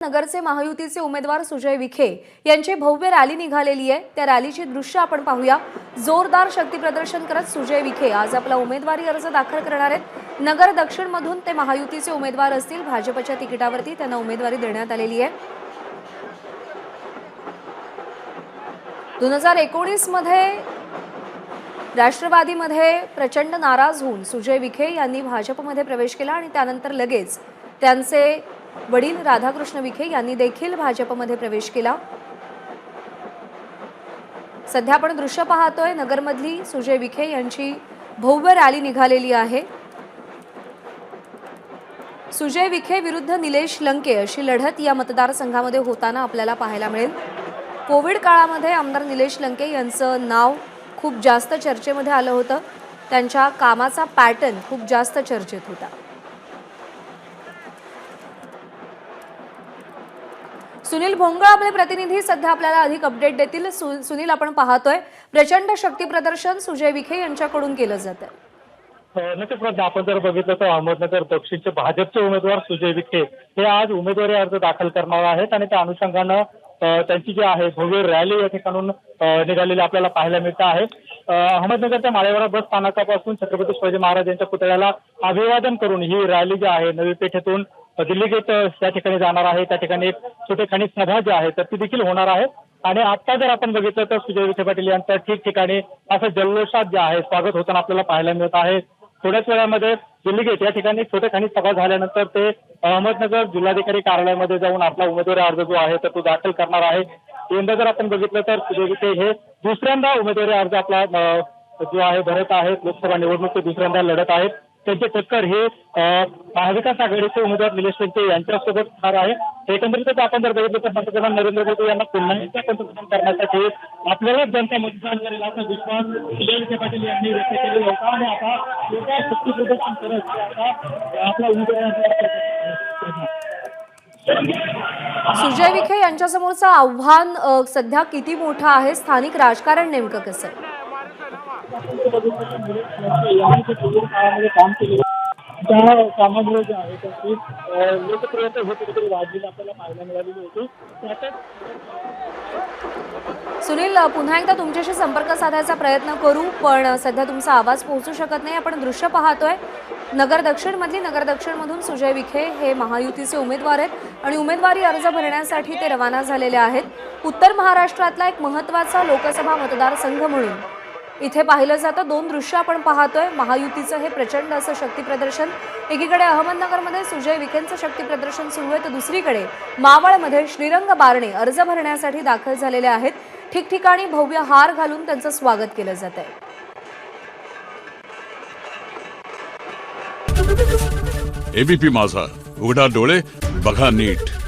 नगरचे महायुतीचे उमेदवार सुजय विखे यांची भव्य रॅली निघालेली आहे। त्या रॅलीची दृश्य आपण पाहूया। जोरदार शक्ती प्रदर्शन करत सुजय विखे आज आपला उमेदवारी अर्ज दाखल करणार आहेत। नगर दक्षिण मधून ते महायुतीचे उमेदवार असतील। भाजपच्या तिकिटावरती त्यांना उमेदवारी देण्यात आलेली आहे। 2019 मध्ये राष्ट्रवादीमध्ये प्रचंड नाराज होऊन सुजय विखे यांनी भाजपमध्ये प्रवेश केला आणि त्यानंतर लगेच त्यांचे वडील राधाकृष्ण विखे यांनी देखील भाजपमध्ये प्रवेश केला। सध्या आपण दृश्य पाहतोय नगरमधली सुजय विखे यांची भव्य रॅली निघालेली आहे। सुजय विखे विरुद्ध निलेश लंके अशी लढत या मतदारसंघामध्ये होताना आपल्याला पाहायला मिळेल। कोविड काळामध्ये आमदार निलेश लंके यांचं नाव खूप जास्त चर्चेमध्ये आलं होतं। त्यांच्या कामाचा पॅटर्न खूप जास्त चर्चेत होता। सुनील भोंगळ आपले प्रतिनिधी सध्या आपल्याला अधिक अपडेट देतील। सुनील, आपण पाहतोय प्रचंड शक्ती प्रदर्शन सुजय विखे यांच्याकडून केलं जात आहे। नक्कीच आपण जर बघितलं तर अहमदनगर दक्षिणचे भाजपचे उमेदवार सुजय विखे हे आज उमेदवारी अर्ज दाखल करणार आहेत आणि त्या अनुषंगानं त्यांची जी आहे भव्य रॅली या ठिकाणून निघालेली आपल्याला पाहायला मिळत आहे। अहमदनगरच्या माळेवाडा बस स्थानकापासून छत्रपती शिवाजी महाराज यांच्या पुतळ्याला अभिवादन करून ही रॅली जी आहे नवी पेठेतून दिल्ली गेट त्या ठिकाणी जाणार आहे। त्या ठिकाणी एक छोटेखानी सभा जी आहे तर ती देखील होणार आहे। आणि आता जर आपण बघितलं तर सुजय विखे पाटील यांचं ठिकठिकाणी असं जल्लोषात जे आहे स्वागत होताना आपल्याला पाहायला मिळत आहे। थोड्याच वेळामध्ये दिल्ली गेट या ठिकाणी छोटेखानी सभा झाल्यानंतर ते अहमदनगर जिल्हाधिकारी कार्यालयामध्ये जाऊन आपला उमेदवारी अर्ज जो आहे तर तो दाखल करणार आहे। यंदा जर आपण बघितलं तर सुजय विखे हे दुसऱ्यांदा उमेदवारी अर्ज आपला जो आहे भरत आहेत। लोकसभा निवडणूक ते दुसऱ्यांदा लढत आहेत। त्यांचे टक्कर हे महाविकास आघाडीचे उमेदवार निलेश लंके यांच्यासोबत होणार आहे। एकंदरीतच आपण जर बघितलं तर पंतप्रधान नरेंद्र मोदी यांना पुन्हा एकदा पंतप्रधान करण्यासाठी आपल्याला जनता मतदान करेल असा विश्वास सुजय विखे पाटील यांनी व्यक्त केलेला होता आणि आता शक्ती प्रदर्शन करत आता आपला उमेदवारी सुजय विखे यांच्यासमोरचं आव्हान सध्या किती मोठं आहे? स्थानिक राजकारण नेमकं कसं आहे? काम केले त्या कामामुळे जे आहे त्याची लोकप्रियता हे कुठेतरी वाढलेली आपल्याला पाहायला मिळालेली होती। सुनील, पुन्हा एकदा तुमच्याशी संपर्क साधायचा प्रयत्न करू, पण सध्या तुमचा आवाज पोहोचू शकत नाही। आपण दृश्य पाहतोय नगर दक्षिण मधून सुजय विखे हे महायुतीचे उमेदवार आहेत आणि उमेदवारी अर्ज भरण्यासाठी ते रवाना झालेले आहेत। उत्तर महाराष्ट्रातला एक महत्त्वाचा लोकसभा मतदारसंघ म्हणून इथे पाहिलं जातं। दोन दृश्य आपण पाहतोय। महायुतीचं हे प्रचंड असं शक्ती प्रदर्शन, एकीकडे अहमदनगरमध्ये सुजय विखेंचं शक्ती प्रदर्शन सुरू आहे, तर दुसरीकडे मावळमध्ये श्रीरंग बारणे अर्ज भरण्यासाठी दाखल झालेले आहेत। ठिकठिकाणी भव्य हार घालून त्यांचं स्वागत केलं जात आहे। एबीपी माझा, उघडा डोळे बघा नीट।